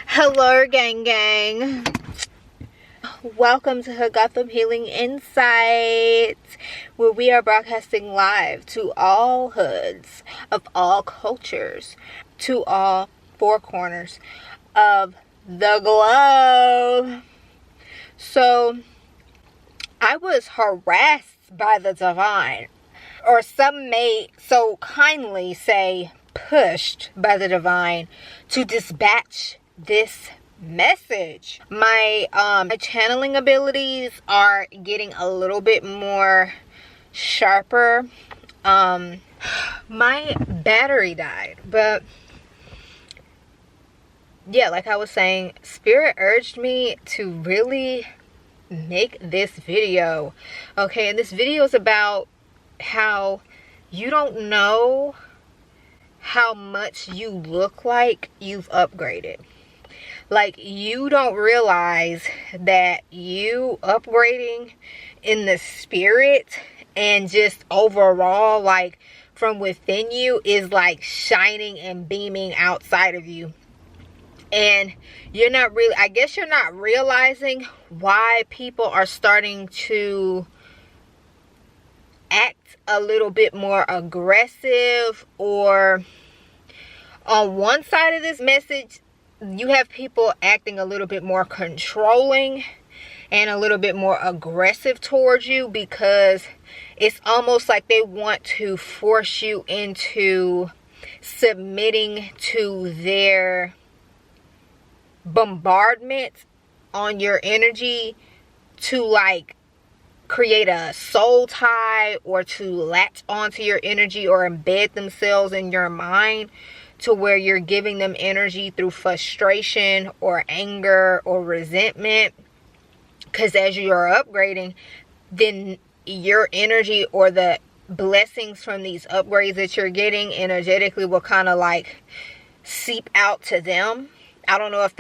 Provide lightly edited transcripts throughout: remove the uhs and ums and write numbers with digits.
Hello, gang. Welcome to Gotham Healing Insights, where we are broadcasting live to all hoods of all cultures, to all four corners of the globe. So, I was harassed by the divine, or some may so kindly say pushed by the divine to dispatch this message. My channeling abilities are getting a little bit more sharper. My battery died, but yeah, like I was saying, Spirit urged me to really make this video. Okay, and this video is about how you don't know how much you look like you've upgraded. Like, you don't realize that you upgrading in the spirit and just overall, like, from within you is like shining and beaming outside of you. And you're not really, I guess you're not realizing why people are starting to act a little bit more aggressive, or on one side of this message, you have people acting a little bit more controlling and a little bit more aggressive towards you, because it's almost like they want to force you into submitting to their bombardment on your energy, to like create a soul tie, or to latch onto your energy or embed themselves in your mind, to where you're giving them energy through frustration or anger or resentment. Because as you're upgrading, then your energy or the blessings from these upgrades that you're getting energetically will kind of like seep out to them. I don't know if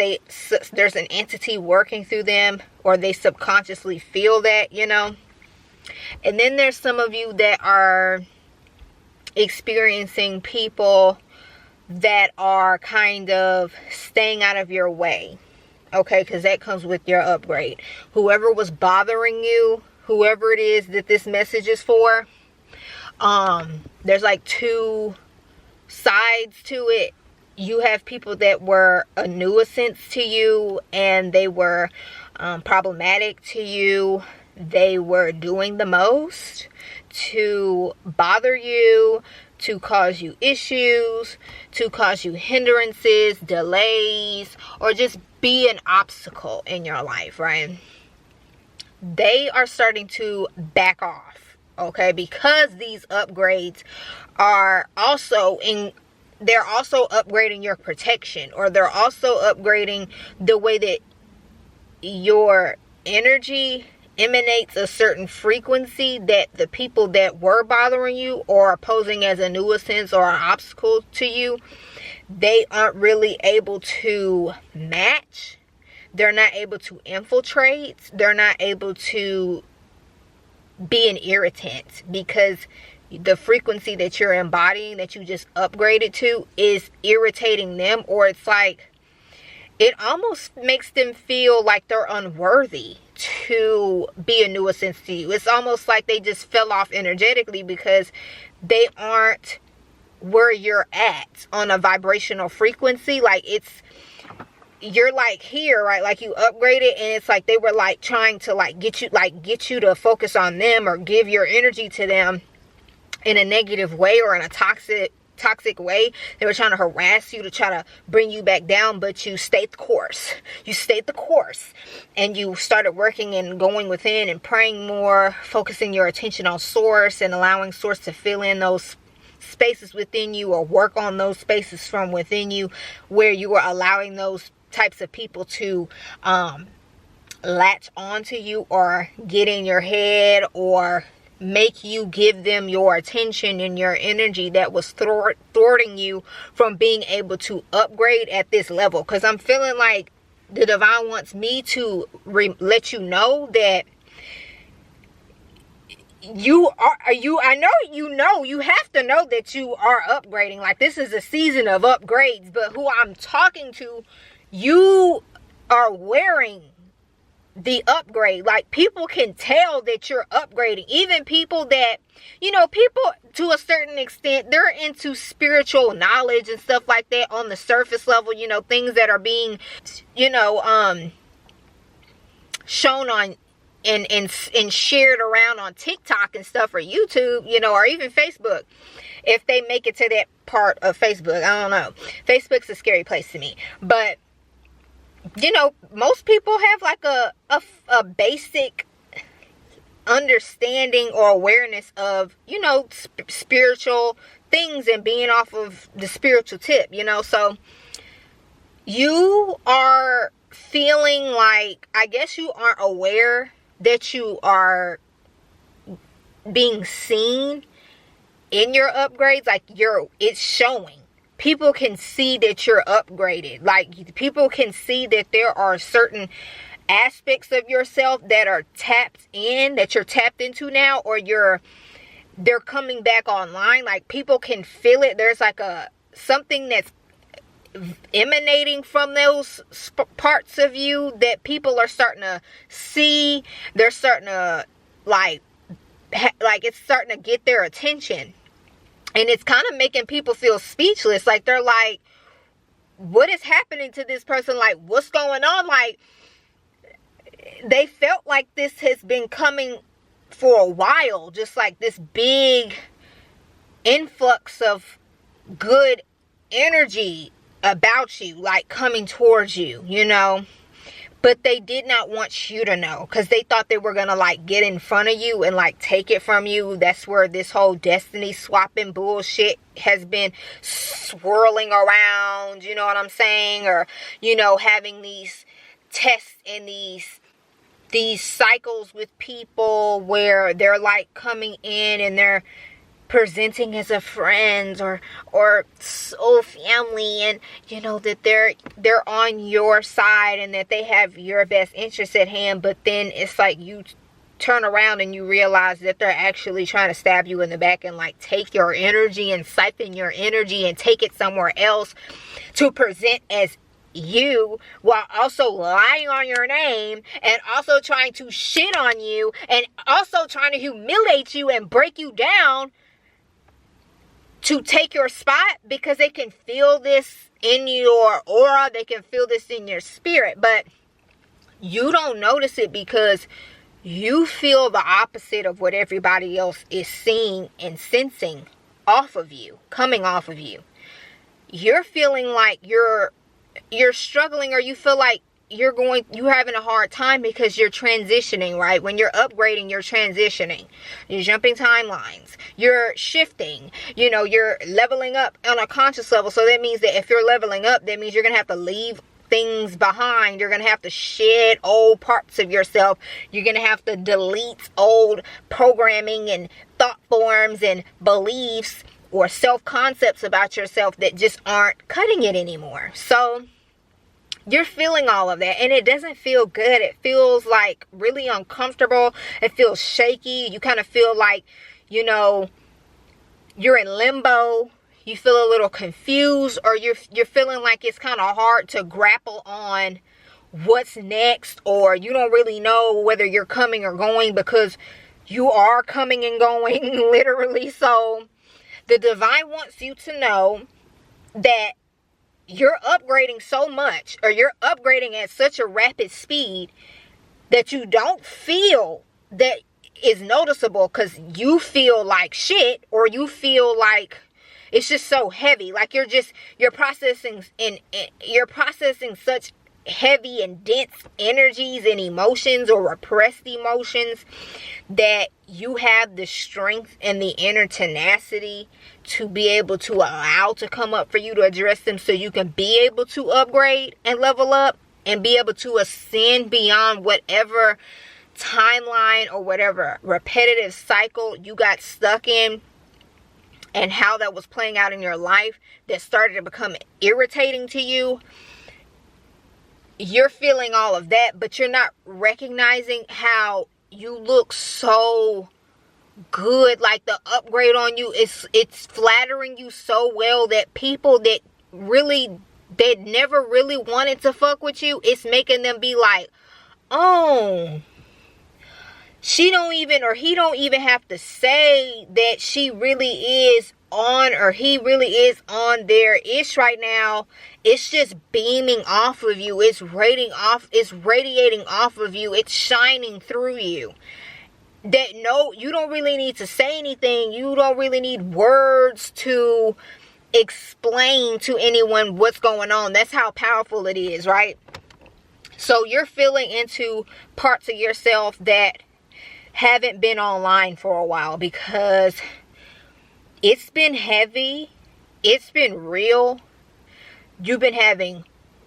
there's an entity working through them, or they subconsciously feel that, you know. And then there's some of you that are experiencing people that are kind of staying out of your way. Okay, because that comes with your upgrade. Whoever was bothering you, whoever it is that this message is for, there's like two sides to it. You have people that were a nuisance to you, and they were problematic to you. They were doing the most to bother you, to cause you issues, to cause you hindrances, delays, or just be an obstacle in your life, right? They are starting to back off, okay? Because these upgrades are also they're also upgrading your protection, or they're also upgrading the way that your energy emanates a certain frequency, that the people that were bothering you or posing as a nuisance or an obstacle to you, they aren't really able to match. They're not able to infiltrate. They're not able to be an irritant, because the frequency that you're embodying, that you just upgraded to, is irritating them. Or it's like, it almost makes them feel like they're unworthy to be a nuisance to you. It's almost like they just fell off energetically, because they aren't where you're at on a vibrational frequency. Like, you're like here, right? Like, you upgraded, and it's like they were like trying to like get you to focus on them, or give your energy to them in a negative way, or in a toxic way. They were trying to harass you, to try to bring you back down, but you stayed the course. You stayed the course, and you started working and going within and praying more, focusing your attention on source, and allowing source to fill in those spaces within you, or work on those spaces from within you, where you were allowing those types of people to latch onto you, or get in your head, or make you give them your attention and your energy that was thwarting you from being able to upgrade at this level. Because I'm feeling like the divine wants me to let you know that you have to know that you are upgrading. Like, this is a season of upgrades. But who I'm talking to you are wearing the upgrade. Like, people can tell that you're upgrading. Even people that, you know, people to a certain extent, they're into spiritual knowledge and stuff like that on the surface level, you know, things that are being, you know, shown on and shared around on TikTok and stuff, or YouTube, you know, or even Facebook, if they make it to that part of Facebook. I don't know. Facebook's a scary place to me. But, you know, most people have like a basic understanding or awareness of, you know, spiritual things and being off of the spiritual tip, you know. So you are feeling like, I guess you aren't aware that you are being seen in your upgrades. Like, it's showing. People can see that you're upgraded. Like, people can see that there are certain aspects of yourself that are tapped in, that you're tapped into now, or they're coming back online. Like, people can feel it. There's like something that's emanating from those parts of you that people are starting to see. They're starting to like it's starting to get their attention, and it's kind of making people feel speechless. Like, they're like, what is happening to this person? Like, what's going on? Like, they felt like this has been coming for a while, just like this big influx of good energy about you, like coming towards you, you know. But they did not want you to know, because they thought they were gonna like get in front of you and like take it from you. That's where this whole destiny swapping bullshit has been swirling around, you know what I'm saying? Or, you know, having these tests and these cycles with people where they're like coming in and they're presenting as a friend or soul family, and you know that they're on your side and that they have your best interest at hand. But then it's like you turn around and you realize that they're actually trying to stab you in the back and like take your energy and siphon your energy and take it somewhere else to present as you, while also lying on your name and also trying to shit on you and also trying to humiliate you and break you down to take your spot, because they can feel this in your aura, they can feel this in your spirit. But you don't notice it because you feel the opposite of what everybody else is seeing and sensing off of you, coming off of you. You're feeling like you're struggling, or you feel like you're having a hard time because you're transitioning, right? When you're upgrading, you're transitioning. You're jumping timelines. You're shifting. You know, you're leveling up on a conscious level. So that means that if you're leveling up, that means you're going to have to leave things behind. You're going to have to shed old parts of yourself. You're going to have to delete old programming and thought forms and beliefs or self-concepts about yourself that just aren't cutting it anymore. So you're feeling all of that, and it doesn't feel good. It feels like really uncomfortable. It feels shaky. You kind of feel like, you know, you're in limbo. You feel a little confused, or you're feeling like it's kind of hard to grapple on what's next, or you don't really know whether you're coming or going, because you are coming and going literally. So the divine wants you to know that you're upgrading so much, or you're upgrading at such a rapid speed that you don't feel that is noticeable, because you feel like shit, or you feel like it's just so heavy. Like you're processing such heavy and dense energies and emotions, or repressed emotions, that you have the strength and the inner tenacity to be able to allow to come up for you to address them, so you can be able to upgrade and level up and be able to ascend beyond whatever timeline or whatever repetitive cycle you got stuck in, and how that was playing out in your life that started to become irritating to you. You're feeling all of that, but you're not recognizing how you look so good. Like, the upgrade on you, it's flattering you so well that people that really that never really wanted to fuck with you, it's making them be like, oh, she don't even, or he don't even have to say that she really is on, or he really is on their ish right now. It's just beaming off of you. It's radiating off of you. It's shining through you. That no, you don't really need to say anything. You don't really need words to explain to anyone what's going on. That's how powerful it is, right? So you're feeling into parts of yourself that haven't been online for a while, because it's been heavy. It's been real. You've been having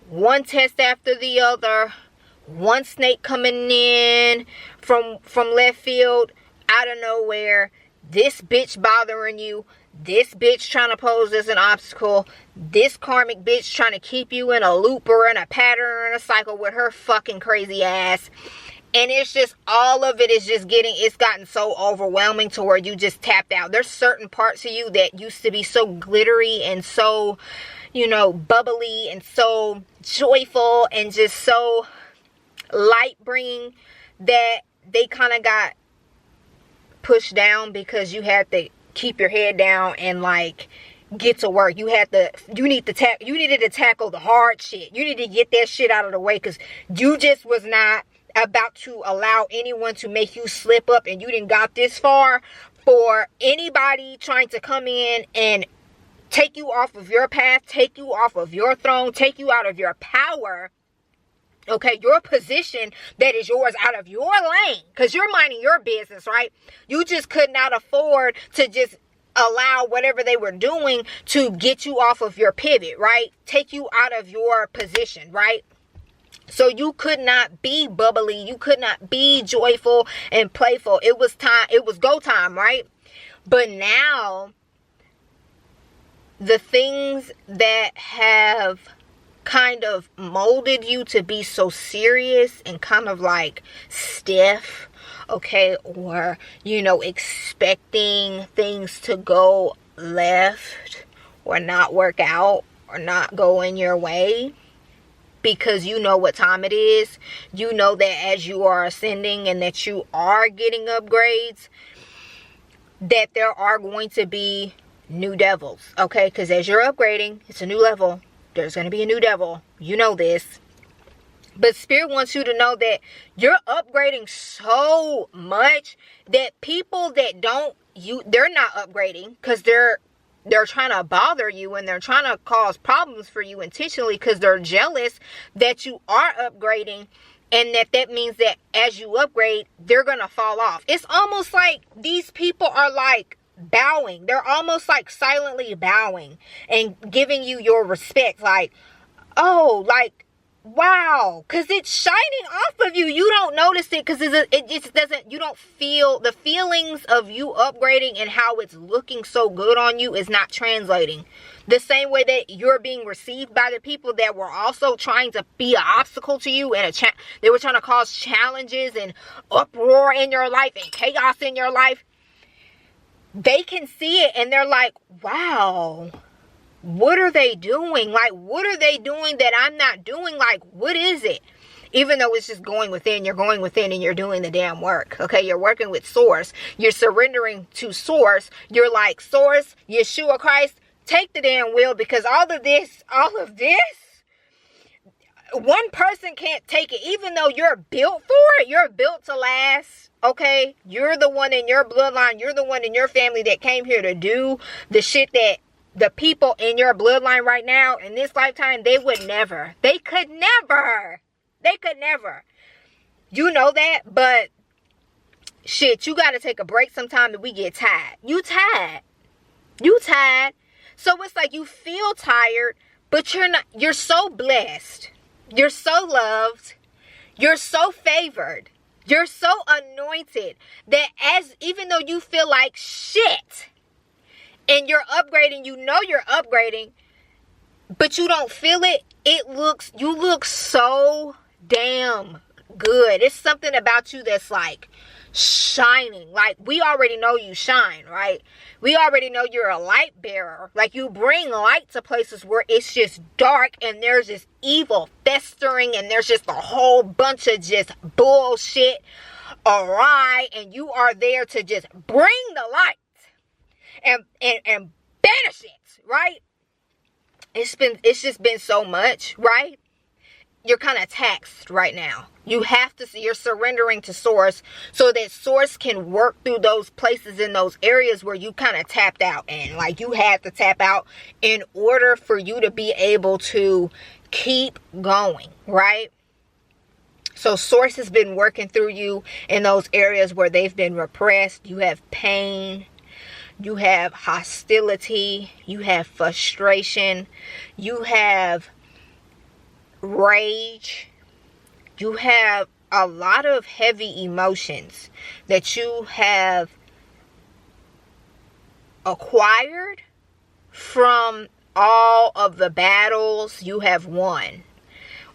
one test after the other, one snake coming in from left field, out of nowhere, this bitch bothering you, this bitch trying to pose as an obstacle, this karmic bitch trying to keep you in a loop or in a pattern or in a cycle with her fucking crazy ass. And it's just, all of it is just it's gotten so overwhelming to where you just tapped out. There's certain parts of you that used to be so glittery and so, you know, bubbly and so joyful and just so light bringing, that they kind of got pushed down because you had to keep your head down and like get to work. You needed to tackle the hard shit. You need to get that shit out of the way, because you just was not about to allow anyone to make you slip up, and you didn't got this far for anybody trying to come in and take you off of your path, take you off of your throne, take you out of your power. Okay, your position that is yours, out of your lane, because you're minding your business, right? You just could not afford to just allow whatever they were doing to get you off of your pivot, right? Take you out of your position, right? So you could not be bubbly. You could not be joyful and playful. It was time. It was go time, right? But now, the things that have kind of molded you to be so serious and kind of like stiff, okay, or, you know, expecting things to go left or not work out or not go in your way, because you know what time it is. You know that as you are ascending and that you are getting upgrades, that there are going to be new devils, okay? Because as you're upgrading, it's a new level. There's going to be a new devil. You know this. But Spirit wants you to know that you're upgrading so much that people that they're not upgrading because they're trying to bother you, and they're trying to cause problems for you intentionally because they're jealous that you are upgrading, and that means that as you upgrade, they're going to fall off. It's almost like these people are like bowing. They're almost like silently bowing and giving you your respect. Like, oh, like, wow, because it's shining off of you. You don't notice it because it just doesn't, you don't feel the feelings of you upgrading, and how it's looking so good on you is not translating the same way that you're being received by the people that were also trying to be an obstacle to you, and they were trying to cause challenges and uproar in your life and chaos in your life. They can see it and they're like, wow, what are they doing? Like, what are they doing that I'm not doing? Like, what is it? Even though it's just going within, you're going within and you're doing the damn work. Okay, you're working with Source. You're surrendering to Source. You're like, Source, Yeshua Christ, take the damn wheel, because all of this, one person can't take it. Even though you're built for it, you're built to last. Okay, you're the one in your bloodline, you're the one in your family that came here to do the shit that the people in your bloodline right now in this lifetime, they could never. You know that, but shit, you got to take a break sometime that we get tired. You tired. So it's like you feel tired, but you're not. You're so blessed. You're so loved. You're so favored. You're so anointed that even though you feel like shit and you're upgrading, you know you're upgrading, but you don't feel it. You look so damn good. It's something about you that's like, shining. Like, we already know you shine, right? We already know you're a light bearer. Like, you bring light to places where it's just dark and there's this evil festering and there's just a whole bunch of just bullshit awry, and you are there to just bring the light and banish it, right? It's just been so much, right? You're kind of taxed right now. You're surrendering to source so that source can work through those places in those areas where you kind of tapped out in. Like, you had to tap out in order for you to be able to keep going, right? So source has been working through you in those areas where they've been repressed. You have pain. You have hostility. You have frustration. You have rage. You have a lot of heavy emotions that you have acquired from all of the battles you have won.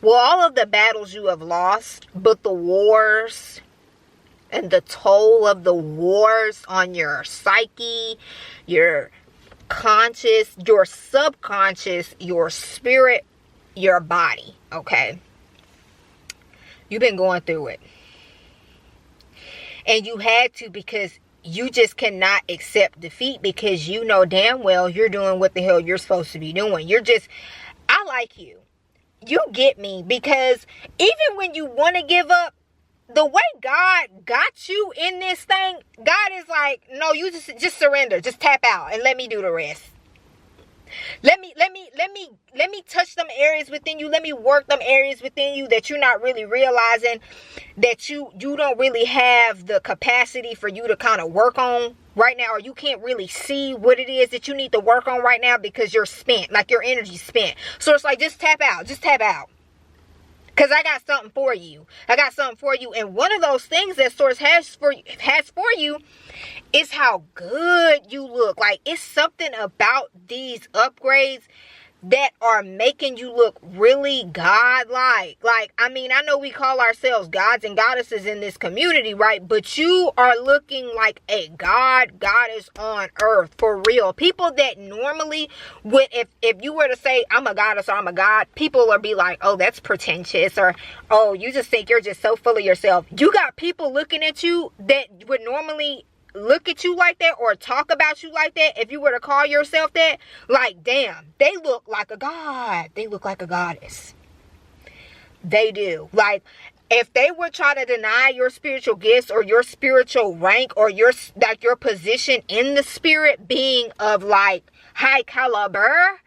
Well, all of the battles you have lost, but the wars and the toll of the wars on your psyche, your conscious, your subconscious, your spirit, your body, okay? You've been going through it. And you had to, because you just cannot accept defeat, because you know damn well you're doing what the hell you're supposed to be doing. I like you. You get me, because even when you want to give up, the way God got you in this thing, God is like, no, you just surrender, just tap out and let me do the rest. Let me touch them areas within you. Let me work them areas within you that you're not really realizing that you don't really have the capacity for you to kind of work on right now, or you can't really see what it is that you need to work on right now because you're spent, like your energy's spent. So it's like, just tap out. Because I got something for you. And one of those things that Source has for you is how good you look. Like, it's something about these upgrades that are making you look really godlike. Like, I mean, I know we call ourselves gods and goddesses in this community, right? But you are looking like a goddess on earth, for real. People that normally would, if you were to say, I'm a goddess or I'm a god, people would be like, oh, that's pretentious, or, oh, you just think you're just so full of yourself. You got people looking at you that would normally look at you like that or talk about you like that. If you were to call yourself that, like, damn, they look like a god. They look like a goddess. They do. Like, if they would try to deny your spiritual gifts or your spiritual rank or your position in the spirit being of like high caliber,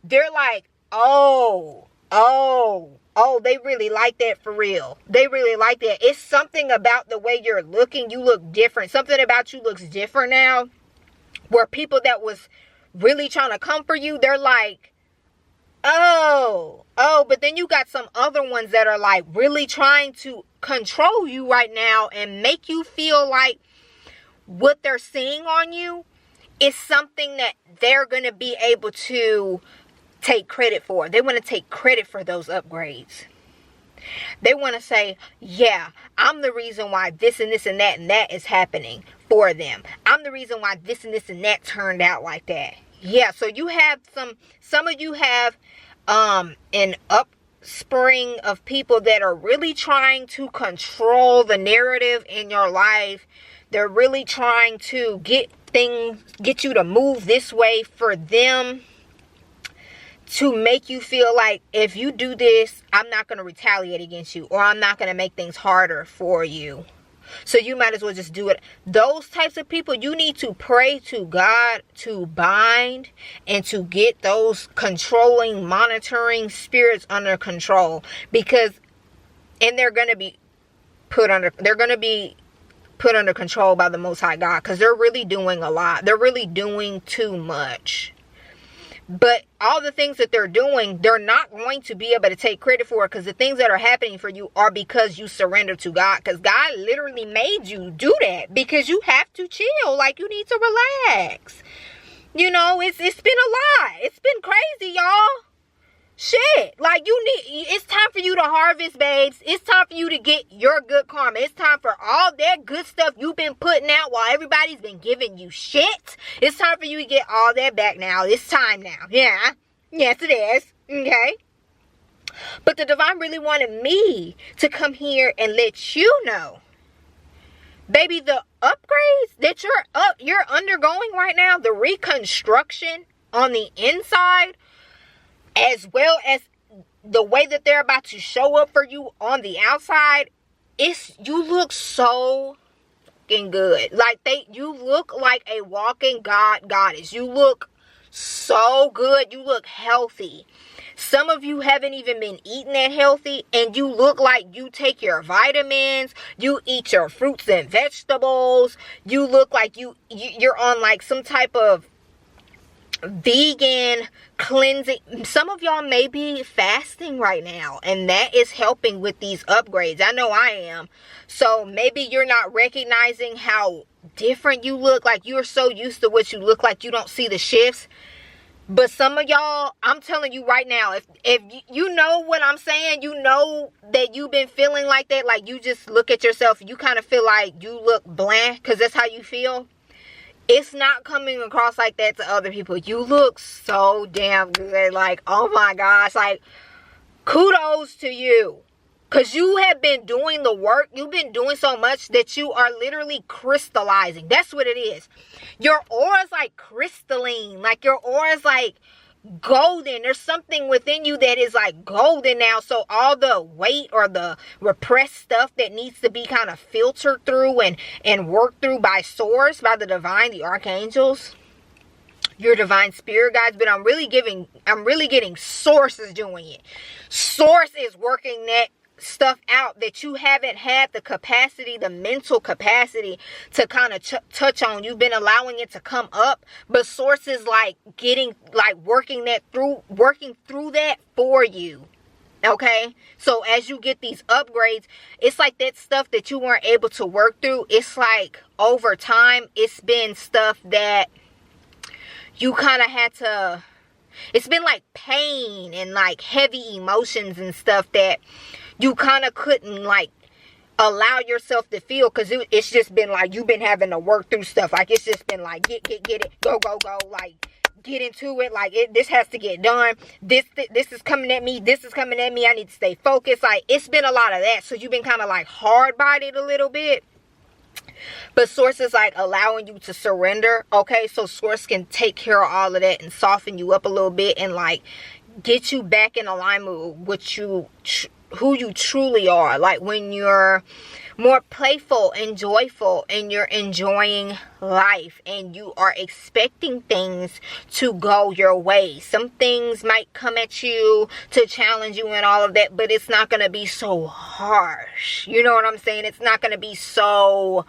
they're like, oh, they really like that for real. They really like that. It's something about the way you're looking. You look different. Something about you looks different now. Where people that was really trying to come for you, they're like, oh. But then you got some other ones that are like really trying to control you right now and make you feel like what they're seeing on you is something that they're going to be able to take credit for. They want to take credit for those upgrades. They want to say, yeah, I'm the reason why this and this and that is happening for them. I'm the reason why this and this and that turned out like that. Yeah, so you have some of you have an upspring of people that are really trying to control the narrative in your life. They're really trying to get you to move this way for them, to make you feel like if you do this, I'm not going to retaliate against you, or I'm not going to make things harder for you. So you might as well just do it. Those types of people, you need to pray to God to bind and to get those controlling, monitoring spirits under control, and they're going to be put under control by the Most High God, because they're really doing a lot. They're really doing too much. But all the things that they're doing, they're not going to be able to take credit for it, because the things that are happening for you are because you surrender to God. Because God literally made you do that, because you have to chill. Like, you need to relax. You know, it's been a lot. It's been crazy, y'all. Shit, like it's time for you to harvest, babes. It's time for you to get your good karma. It's time for all that good stuff you've been putting out while everybody's been giving you shit. It's time for you to get all that back now. It's time now. Yeah. Yes, it is. Okay. But the divine really wanted me to come here and let you know, baby, the upgrades that you're undergoing right now, the reconstruction on the inside, as well as the way that they're about to show up for you on the outside, you look so fucking good. Like you look like a walking goddess. You look so good. You look healthy. Some of you haven't even been eating that healthy, and you look like you take your vitamins, you eat your fruits and vegetables, you look like you're on like some type of vegan cleansing. Some of y'all may be fasting right now, and that is helping with these upgrades. I know I am. So maybe you're not recognizing how different you look. Like you're so used to what you look like, you don't see the shifts. But some of y'all, I'm telling you right now, if you know what I'm saying, you know that you've been feeling like that, like you just look at yourself, you kind of feel like you look bland because that's how you feel. It's not coming across like that to other people. You look so damn good. Like, oh my gosh. Like, kudos to you. Because you have been doing the work. You've been doing so much that you are literally crystallizing. That's what it is. Your aura's like crystalline. Like, your aura's like golden. There's something within you that is like golden now. So all the weight or the repressed stuff that needs to be kind of filtered through and worked through by source, by the divine, the archangels, your divine spirit guides. But I'm really getting sources doing it. Source is working that stuff out that you haven't had the capacity, the mental capacity to kind of touch on. You've been allowing it to come up, but source is like working through that for you. Okay, so as you get these upgrades, it's like that stuff that you weren't able to work through. It's like over time, it's been stuff that you kind of had to, it's been like pain and like heavy emotions and stuff that you kind of couldn't like allow yourself to feel, because it's just been like you've been having to work through stuff. Like it's just been like get it, go, like get into it. Like this has to get done. This is coming at me. This is coming at me. I need to stay focused. Like it's been a lot of that. So you've been kind of like hard-bodied a little bit. But source is like allowing you to surrender. Okay, so source can take care of all of that and soften you up a little bit and like get you back in alignment with who you truly are. Like when you're more playful and joyful and you're enjoying life and you are expecting things to go your way. Some things might come at you to challenge you and all of that, but it's not going to be so harsh. You know what I'm saying? It's not going to be so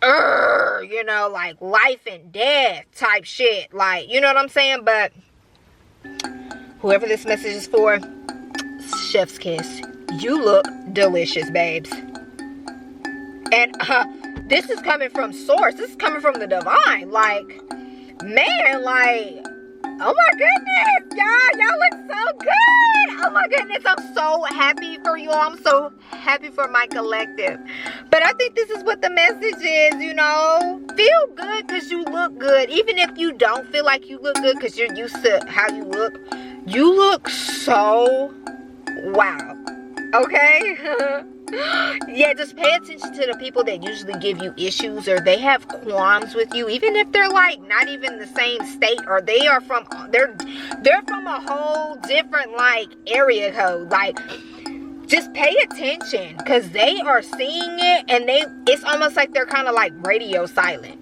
like life and death type shit. Like, you know what I'm saying? But whoever this message is for, chef's kiss. You look delicious, babes. And this is coming from source. This is coming from the divine. Like, man, like, oh my goodness, y'all look so good. Oh my goodness, I'm so happy for you all. I'm so happy for my collective. But I think this is what the message is, you know. Feel good because you look good. Even if you don't feel like you look good because you're used to how you look so wow. Okay? Yeah, just pay attention to the people that usually give you issues or they have qualms with you, even if they're like not even the same state, or they're from a whole different like area code. Like, just pay attention because they are seeing it, and it's almost like they're kind of like radio silent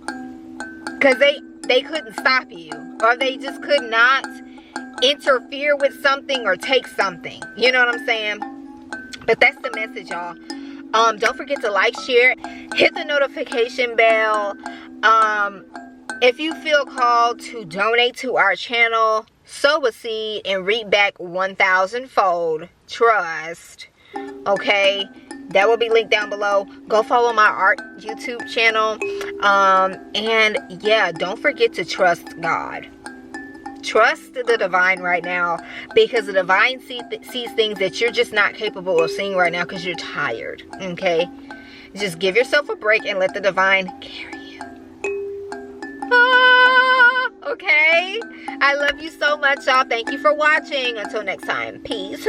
because they couldn't stop you, or they just could not interfere with something or take something. You know what I'm saying? But that's the message, y'all. Don't forget to like, share, hit the notification bell. If you feel called to donate to our channel, sow a seed and reap back 1,000-fold. Trust. Okay? That will be linked down below. Go follow my art YouTube channel. And yeah, don't forget to trust God. Trust the divine right now, because the divine sees things that you're just not capable of seeing right now because you're tired. Okay? Just give yourself a break and let the divine carry you. Okay? I love you so much, y'all. Thank you for watching. Until next time. Peace.